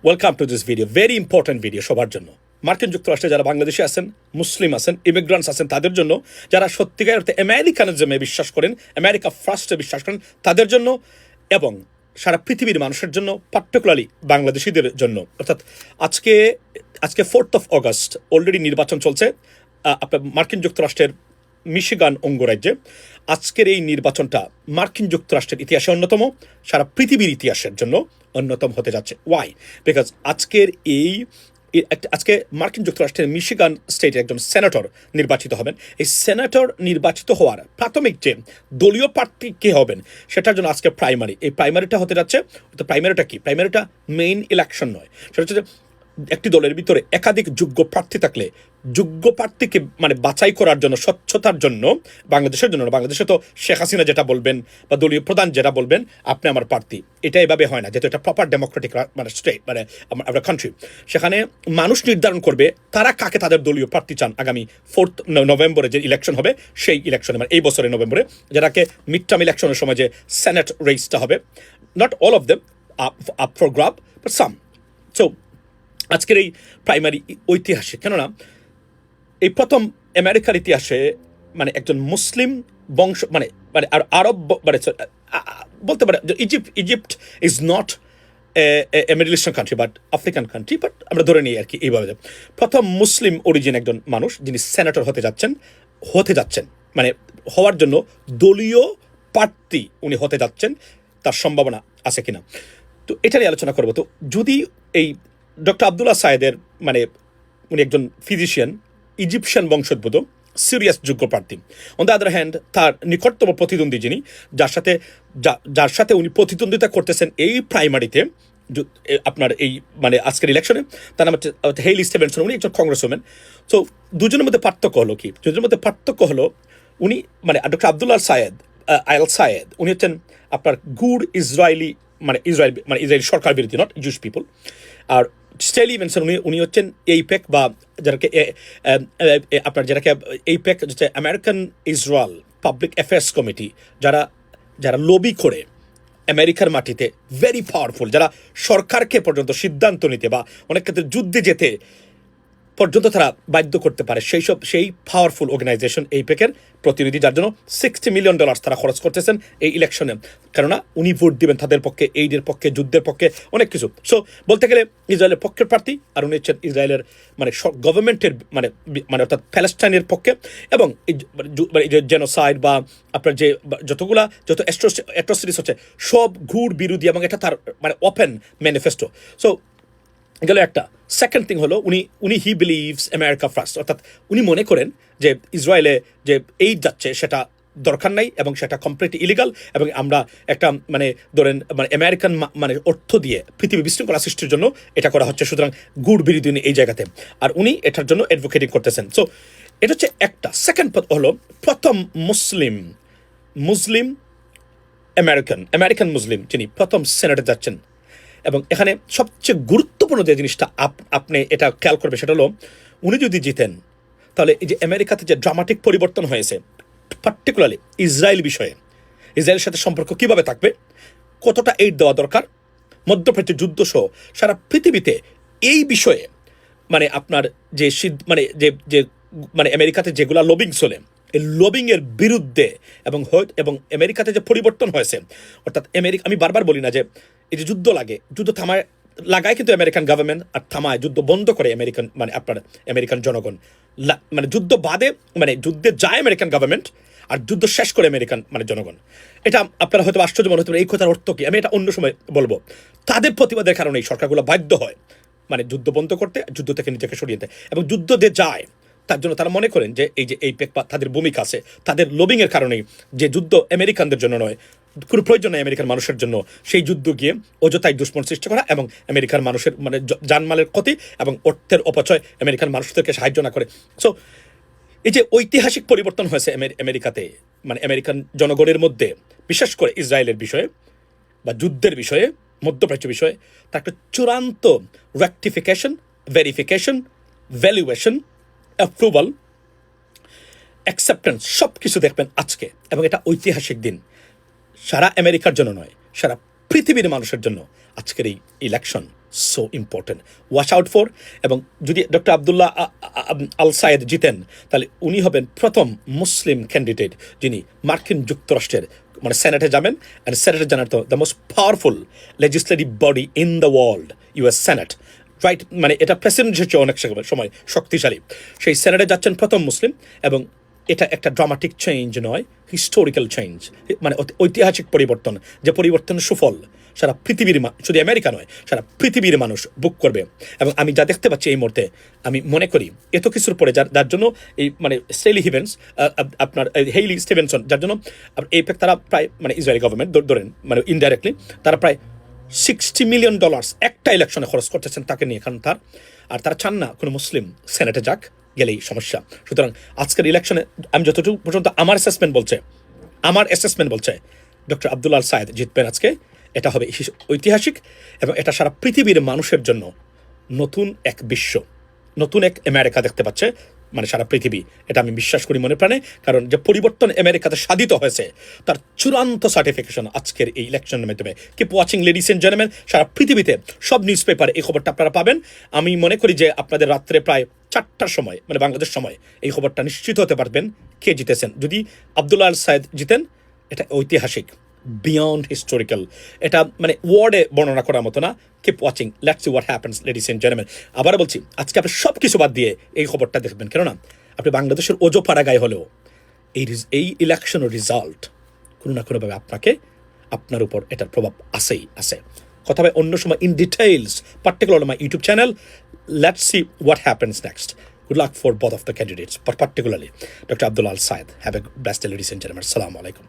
Welcome to this video, very important video সবার জন্য। মার্কিন যুক্তরাষ্ট্রে যারা বাংলাদেশে আছেন, মুসলিম আছেন, ইমিগ্রান্টস আছেন, তাদের জন্য, যারা সত্যিকার অর্থে আমেরিকানিজমে বিশ্বাস করেন, আমেরিকা ফার্স্টে বিশ্বাস করেন, তাদের জন্য, এবং সারা পৃথিবীর মানুষের জন্য, পার্টিকুলারলি বাংলাদেশিদের জন্য। অর্থাৎ আজকে 4th অগস্ট অলরেডি নির্বাচন চলছে আপনার মার্কিন যুক্তরাষ্ট্রের মিশিগান অঙ্গরাজ্যে। আজকের এই নির্বাচনটা মার্কিন যুক্তরাষ্ট্রের ইতিহাসে অন্যতম, সারা পৃথিবীর ইতিহাসের জন্য অন্যতম হতে যাচ্ছে। ওয়াই? বিকজ আজকে মার্কিন যুক্তরাষ্ট্রের মিশিগান স্টেটের একজন সেনেটর নির্বাচিত হবেন। এই সেনেটর নির্বাচিত হওয়ার প্রাথমিক যে দলীয় প্রার্থী কে হবেন সেটার জন্য আজকে প্রাইমারি। এই প্রাইমারিটা হতে যাচ্ছে। তো প্রাইমারিটা কি? প্রাইমারিটা মেইন ইলেকশন নয়, সেটা হচ্ছে যে একটি দলের ভিতরে একাধিক যোগ্য প্রার্থী থাকলে যোগ্য প্রার্থীকে বাছাই করার জন্য, স্বচ্ছতার জন্য, বাংলাদেশের জন্য না, বাংলাদেশে তো শেখ হাসিনা যেটা বলবেন বা দলীয় প্রধান যেটা বলবেন, আপনি আমার প্রার্থী, এটা এভাবে হয় না, যেহেতু এটা প্রপার ডেমোক্রেটিক স্টেট, আমরা কান্ট্রি। সেখানে মানুষ নির্ধারণ করবে তারা কাকে তাদের দলীয় প্রার্থী চান। আগামী 4th নভেম্বরে যে ইলেকশন হবে, সেই ইলেকশনে, এই বছরের নভেম্বরে, যেটাকে মিড টার্ম ইলেকশনের সময় যে সেনেট রেসটা হবে, not all of them up for grab, but some. So আজকের এই প্রাইমারি ঐতিহাসিক, কেননা এই প্রথম আমেরিকার ইতিহাসে একজন মুসলিম বংশ আর আরব বলতে পারে Egypt is not a middle eastern country but African country, but আমরা ধরে নিই আর কি এইভাবে। প্রথম মুসলিম অরিজিন একজন মানুষ যিনি সেনেটর হতে যাচ্ছেন হওয়ার জন্য দলীয় প্রার্থী উনি হতে যাচ্ছেন, তার সম্ভাবনা আছে কিনা, তো এটারই আলোচনা করবো। তো যদি এই ডক্টর আবদুল্লাহ সায়েদের উনি একজন ফিজিশিয়ান, ইজিপশিয়ান বংশোদ্ভূত, সিরিয়াস যোগ্য প্রার্থী। অন দ্য আদার হ্যান্ড তার নিকটতম প্রতিদ্বন্দ্বী যিনি, যার সাথে উনি প্রতিদ্বন্দ্বিতা করতেছেন এই প্রাইমারিতে, আপনার এই আজকের ইলেকশনে, তার নাম হচ্ছে হেইলি স্টিভেনসন, উনি একজন কংগ্রেসম্যান। তো দুজনের মধ্যে পার্থক্য হলো কি? দুজনের মধ্যে পার্থক্য হলো উনি ডক্টর আবদুল্লাহ সায়েদ উনি হচ্ছেন আপনার গুড ইসরায়েলি, ইসরায়েলি সরকার বিরোধী, নট জুইশ পিপল। আর স্টেলি ইভেনসন উনি হচ্ছেন এইপেক, বা যেটাকে এইপেক হচ্ছে American Israel public affairs committee, যারা লবি করে আমেরিকার মাটিতে ভেরি পাওয়ারফুল, যারা সরকারকে পর্যন্ত সিদ্ধান্ত নিতে বা অনেক ক্ষেত্রে যুদ্ধে যেতে পর্যন্ত তারা বাধ্য করতে পারে, সেই পাওয়ারফুল অর্গানাইজেশন এইপেকের প্রতিনিধি, যার জন্য $60 মিলিয়ন তারা খরচ করতেছেন এই ইলেকশনে। কেননা উনি ভোট দিবেন তাদের পক্ষে, এইদের পক্ষে, যুদ্ধের পক্ষে, অনেক কিছু। সো বলতে গেলে ইসরায়েলের পক্ষের প্রার্থী, আর উনি হচ্ছেন ইসরায়েলের গভর্নমেন্টের অর্থাৎ প্যালেস্টাইনের পক্ষে, এবং জেনোসাইড বা আপনার যত অ্যাট্রোসিটিস হচ্ছে সব ঘুর বিরোধী, এবং এটা তার ওপেন ম্যানিফেস্টো। সো গেল একটা। সেকেন্ড থিং হলো উনি হি বিলিভস আমেরিকা ফার্স্ট, অর্থাৎ উনি মনে করেন যে ইসরায়েলে যে এইড যাচ্ছে সেটা দরকার নাই, এবং সেটা কমপ্লিটলি ইলিগাল, এবং আমরা একটা ধরেন আমেরিকান অর্থ দিয়ে পৃথিবী বিশৃঙ্খলা সৃষ্টির জন্য এটা করা হচ্ছে, সুতরাং গুড় বিরোধী উনি এই জায়গাতে, আর উনি এটার জন্য অ্যাডভোকেটিং করতেছেন। সো এটা হচ্ছে একটা। সেকেন্ড হলো প্রথম মুসলিম আমেরিকান মুসলিম যিনি প্রথম সেনেটে যাচ্ছেন। এবং এখানে সবচেয়ে গুরুত্বপূর্ণ যে জিনিসটা আপনি এটা খেয়াল করবে, সেটা হলো উনি যদি জিতেন, তাহলে এই যে আমেরিকাতে যে ড্রামাটিক পরিবর্তন হয়েছে, পার্টিকুলারলি ইসরায়েলের সাথে সম্পর্ক কিভাবে থাকবে, কতটা এইড দেওয়া দরকার, মধ্যপ্রাচ্য যুদ্ধ সহ সারা পৃথিবীতে এই বিষয়ে আপনার যে আমেরিকাতে যেগুলা লবিং চলে, এই লবিংয়ের বিরুদ্ধে, এবং আমেরিকাতে যে পরিবর্তন হয়েছে, অর্থাৎ আমি বারবার বলি না যে এই যে যুদ্ধ লাগায় কিন্তু আমেরিকান গভর্নমেন্ট, আর থামায়, যুদ্ধ বন্ধ করে আপনার আমেরিকান জনগণ। যুদ্ধ বাদে যুদ্ধে যায় আমেরিকান গভর্নমেন্ট, আর যুদ্ধ শেষ করে আমেরিকান জনগণ। এটা আপনারা হয়তো আশ্চর্য মনে হতে পারে, এই কথার অর্থ কি? আমি এটা অন্য সময় বলবো। তাদের প্রতিবাদের কারণে এই সরকারগুলো বাধ্য হয় যুদ্ধ বন্ধ করতে, যুদ্ধ থেকে নিজেকে সরিয়ে নিতে, এবং যুদ্ধ দিয়ে যায়। তার জন্য তারা মনে করেন যে এই তাদের ভূমিকা আছে, তাদের লবিংয়ের কারণেই, যে যুদ্ধ আমেরিকানদের জন্য নয়, কোনো প্রয়োজন নেই আমেরিকান মানুষের জন্য, সেই যুদ্ধ গিয়ে অযথাই দুশ্মন সৃষ্টি করা, এবং আমেরিকার মানুষের জানমালের ক্ষতি এবং অর্থের অপচয় আমেরিকান মানুষদেরকে সাহায্য না করে। সো এই যে ঐতিহাসিক পরিবর্তন হয়েছে আমেরিকাতে, আমেরিকান জনগণের মধ্যে, বিশেষ করে ইসরায়েলের বিষয়ে বা যুদ্ধের বিষয়ে, মধ্যপ্রাচ্য বিষয়ে, তার একটা চূড়ান্ত rectification, verification, valuation, approval, acceptance, সব কিছু দেখবেন আজকে। এবং এটা ঐতিহাসিক দিন, সারা আমেরিকার জন্য নয়, সারা পৃথিবীর মানুষের জন্য আজকের এই election so important, watch out for. এবং যদি ডক্টর আবদুল্লাহ আল সায়েদ জিতেন, তাহলে উনি হবেন প্রথম মুসলিম ক্যান্ডিডেট যিনি মার্কিন যুক্তরাষ্ট্রের মানে সেনেটে যাবেন। অ্যান্ড সেনেটে জানার তো the most powerful legislative body in the world, US senate, right? মানে এটা প্রেসিডেন্ট হচ্ছে অনেক সময় শক্তিশালী। সেই সেনেটে যাচ্ছেন প্রথম মুসলিম, এবং এটা একটা ড্রামাটিক চেঞ্জ নয়, হিস্টোরিক্যাল চেঞ্জ, মানে ঐতিহাসিক পরিবর্তন, যে পরিবর্তনের সুফল সারা পৃথিবীর শুধু আমেরিকা নয়, সারা পৃথিবীর মানুষ বুক করবে। এবং আমি যা দেখতে পাচ্ছি এই মুহূর্তে, আমি মনে করি এত কিছুর পরে যার জন্য এই মানে স্টেলি হিভেন্স, আপনার হেইলি স্টিভেনসন, যার জন্য এই তারা প্রায় মানে ইসরায়েলি গভর্নমেন্ট ধরেন মানে ইনডাইরেক্টলি তারা প্রায় $60 মিলিয়ন একটা ইলেকশনে খরচ করতেছেন তাকে নিয়ে, কারণ তারা চান না কোনো মুসলিম সেনেটে যাক, গেলেই সমস্যা। সুতরাং আজকের ইলেকশনে আমি যতটুকু পর্যন্ত আমার অ্যাসেসমেন্ট বলছে ডক্টর আবদুল্লাহ আল সায়েদ জিতবেন আজকে। এটা হবে ঐতিহাসিক, এবং এটা সারা পৃথিবীর মানুষের জন্য নতুন এক বিশ্ব, নতুন এক আমেরিকা দেখতে পাচ্ছে মানে সারা পৃথিবী। এটা আমি বিশ্বাস করি মনে প্রাণে, কারণ যে পরিবর্তন আমেরিকাতে সাধিত হয়েছে তার চূড়ান্ত সার্টিফিকেশন আজকের এই ইলেকশনের মাধ্যমে। Keep watching ladies and gentleman, সারা পৃথিবীতে সব নিউজ পেপারে এই খবরটা আপনারা পাবেন। আমি মনে করি যে আপনাদের রাত্রে প্রায় 4টার সময় মানে বাংলাদেশ সময় এই খবরটা নিশ্চিত হতে পারবেন কে জিতেছেন। যদি আবদুল্লাহ আল সায়েদ জিতেন, এটা ঐতিহাসিক, বিয়ন্ড হিস্টোরিক্যাল, এটা মানে ওয়ার্ডে বর্ণনা করার মতো না। Keep watching, let's see what happens ladies and gentleman. আবার বলছি, আজকে আপনি সব কিছু বাদ দিয়ে এই খবরটা দেখবেন, কেননা আপনি বাংলাদেশের ওজোপাড়া গায়ে হলেও এই ইলেকশনের রেজাল্ট কোনো না কোনোভাবে আপনার উপর এটার প্রভাব আছে। কথা হবে অন্য সময় in details, particular my YouTube channel. Let's see what happens next. Good luck for both of the candidates, but particularly Dr. Abdullah Al Said. Have a blessed day, ladies and gentlemen. Assalamu alaikum.